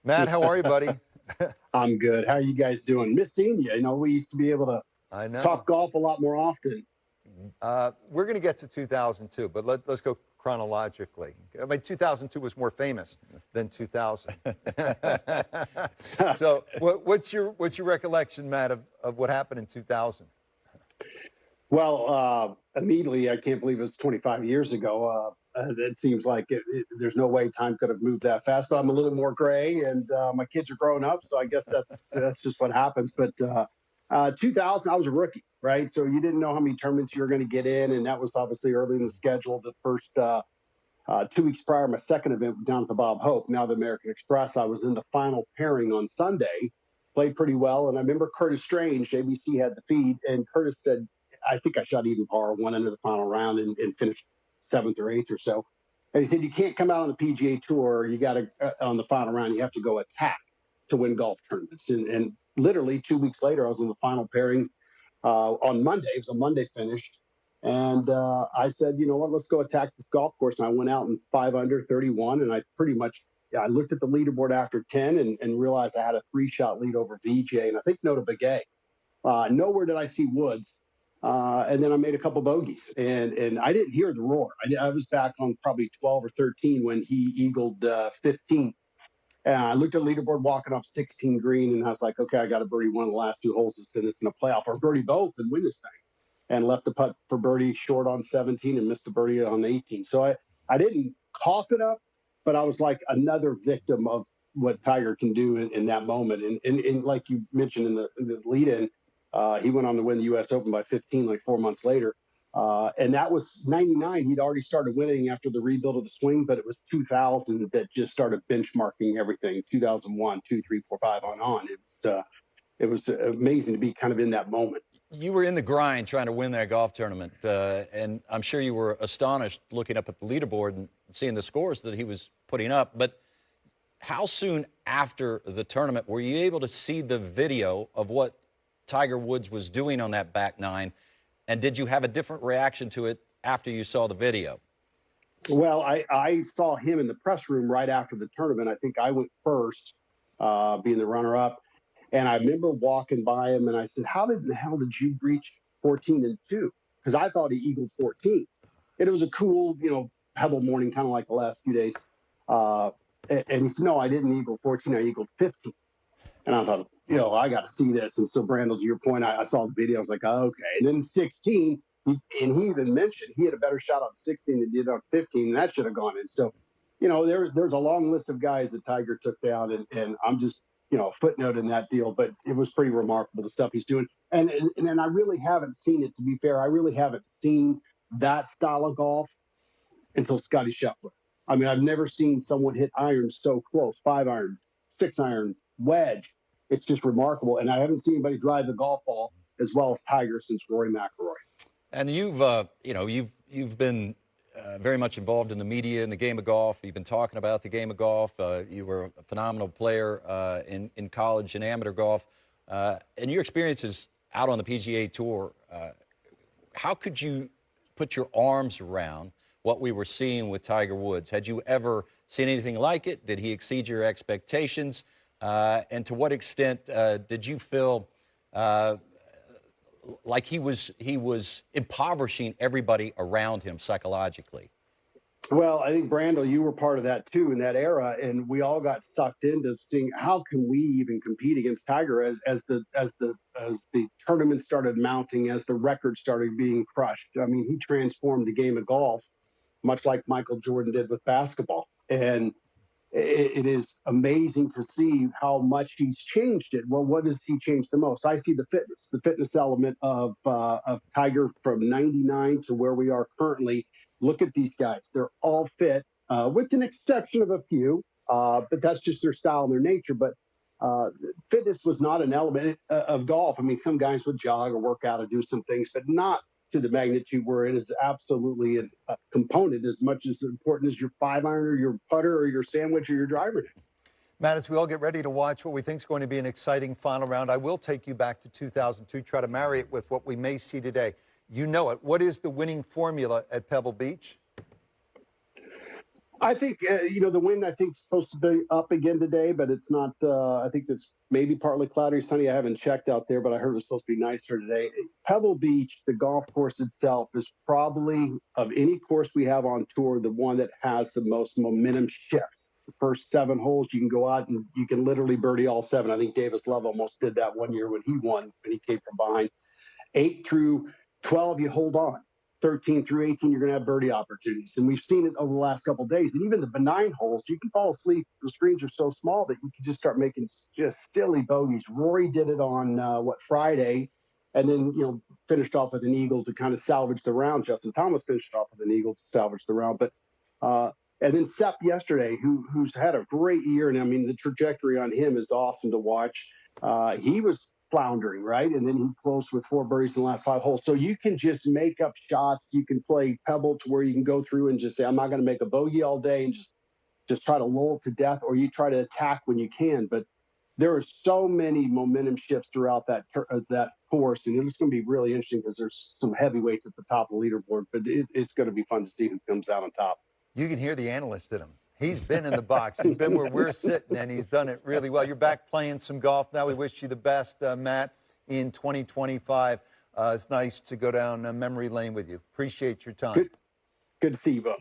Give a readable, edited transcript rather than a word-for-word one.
Matt, how are you, buddy? I'm good. How are you guys doing? Miss seeing you. We used to be able to I know. talk golf a lot more often. We're going to get to 2002, but let's go chronologically. I mean, 2002 was more famous than 2000. So, what's your recollection, Matt, of what happened in 2000? Well, immediately, I can't believe it was 25 years ago. It seems like there's no way time could have moved that fast. But I'm a little more gray, and my kids are growing up, so I guess that's just what happens. But 2000, I was a rookie, right? So you didn't know how many tournaments you were going to get in, and that was obviously early in the schedule. The first 2 weeks prior, my second event down at the Bob Hope, now the American Express, I was in the final pairing on Sunday, played pretty well. And I remember Curtis Strange, ABC had the feed, and Curtis said, I think I shot even par, went into the final round and finished seventh or eighth or so. And he said, you can't come out on the PGA Tour. You got to, on the final round, you have to go attack to win golf tournaments. And literally 2 weeks later, I was in the final pairing on Monday. It was a Monday finish. And I said, you know what, let's go attack this golf course. And I went out in 5 under 31. And I pretty much, I looked at the leaderboard after 10 and realized I had a 3-shot lead over VJ and I think Nota Begay. Nowhere did I see Woods. And then I made a couple bogeys and I didn't hear the roar. I was back on probably 12 or 13 when he eagled 15. And I looked at the leaderboard walking off 16 green and I was like, okay, I got to birdie one of the last 2 holes to send us in a playoff or birdie both and win this thing. And left the putt for birdie short on 17 and missed a birdie on 18. So I didn't cough it up, but I was like another victim of what Tiger can do in that moment. And like you mentioned in the lead-in, he went on to win the U.S. Open by 15 like 4 months later. And that was 99. He'd already started winning after the rebuild of the swing, but it was 2000 that just started benchmarking everything. 2001, 2, 3, 4, 5 on. It was amazing to be kind of in that moment. You were in the grind trying to win that golf tournament, and I'm sure you were astonished looking up at the leaderboard and seeing the scores that he was putting up. But how soon after the tournament were you able to see the video of what Tiger Woods was doing on that back nine, and did you have a different reaction to it after you saw the video? Well, I saw him in the press room right after the tournament. I think I went first, being the runner-up. And I remember walking by him and I said, how in the hell did you reach 14 and 2? Because I thought he eagled 14. And it was a cool, Pebble morning, kind of like the last few days. And he said, no, I didn't eagle 14. I eagled 15. And I thought, I got to see this. And so, Brandel, to your point, I saw the video. I was like, oh, okay. And then 16, and he even mentioned he had a better shot on 16 than he did on 15. And that should have gone in. So, there's a long list of guys that Tiger took down. And I'm just, footnote in that deal, but it was pretty remarkable, the stuff he's doing. And I really haven't seen it, to be fair. I really haven't seen that style of golf until Scotty Scheffler. I mean, I've never seen someone hit irons so close, 5-iron, 6-iron, wedge. It's just remarkable. And I haven't seen anybody drive the golf ball as well as Tiger since Rory McIlroy. And you've been very much involved in the media in the game of golf. You've been talking about the game of golf. You were a phenomenal player in college and amateur golf. And your experiences out on the PGA Tour, how could you put your arms around what we were seeing with Tiger Woods? Had you ever seen anything like it? Did he exceed your expectations? And to what extent did you feel like he was impoverishing everybody around him psychologically? Well, I think, Brandel, you were part of that too in that era, and we all got sucked into seeing how can we even compete against Tiger as the tournament started mounting, as the records started being crushed. I mean, he transformed the game of golf, much like Michael Jordan did with basketball, and it is amazing to see how much he's changed it. Well, what has he changed the most? I see the fitness element of Tiger from 99 to where we are currently. Look at these guys. They're all fit, with an exception of a few, but that's just their style and their nature. But fitness was not an element of golf. I mean, some guys would jog or work out or do some things, but not to the magnitude where it is absolutely a component as much as important as your 5-iron or your putter or your sandwich or your driver. Matt, as we all get ready to watch what we think is going to be an exciting final round, I will take you back to 2002, try to marry it with what we may see today. You know it. What is the winning formula at Pebble Beach? I think the wind I think is supposed to be up again today, but it's not. I think it's maybe partly cloudy, sunny. I haven't checked out there, but I heard it was supposed to be nicer today. Pebble Beach, the golf course itself, is probably of any course we have on tour the one that has the most momentum shifts. The first 7 holes, you can go out and you can literally birdie all 7. I think Davis Love almost did that one year when he won, when he came from behind. 8 through 12, you hold on. 13 through 18, you're going to have birdie opportunities. And we've seen it over the last couple of days. And even the benign holes, you can fall asleep. The screens are so small that you can just start making just silly bogeys. Rory did it on, Friday, and then, finished off with an eagle to kind of salvage the round. Justin Thomas finished off with an eagle to salvage the round. But, and then Sepp yesterday, who's had a great year. And I mean, the trajectory on him is awesome to watch. He was floundering, right? And then he closed with 4 birdies in the last 5 holes. So you can just make up shots. You can play Pebble to where you can go through and just say, I'm not going to make a bogey all day and just try to lull it to death, or you try to attack when you can. But there are so many momentum shifts throughout that course, and it's going to be really interesting because there's some heavyweights at the top of the leaderboard, but it's going to be fun to see who comes out on top. You can hear the analyst in him. He's been in the box. He's been where we're sitting, and he's done it really well. You're back playing some golf now. We wish you the best, Matt, in 2025. It's nice to go down memory lane with you. Appreciate your time. Good to see you both.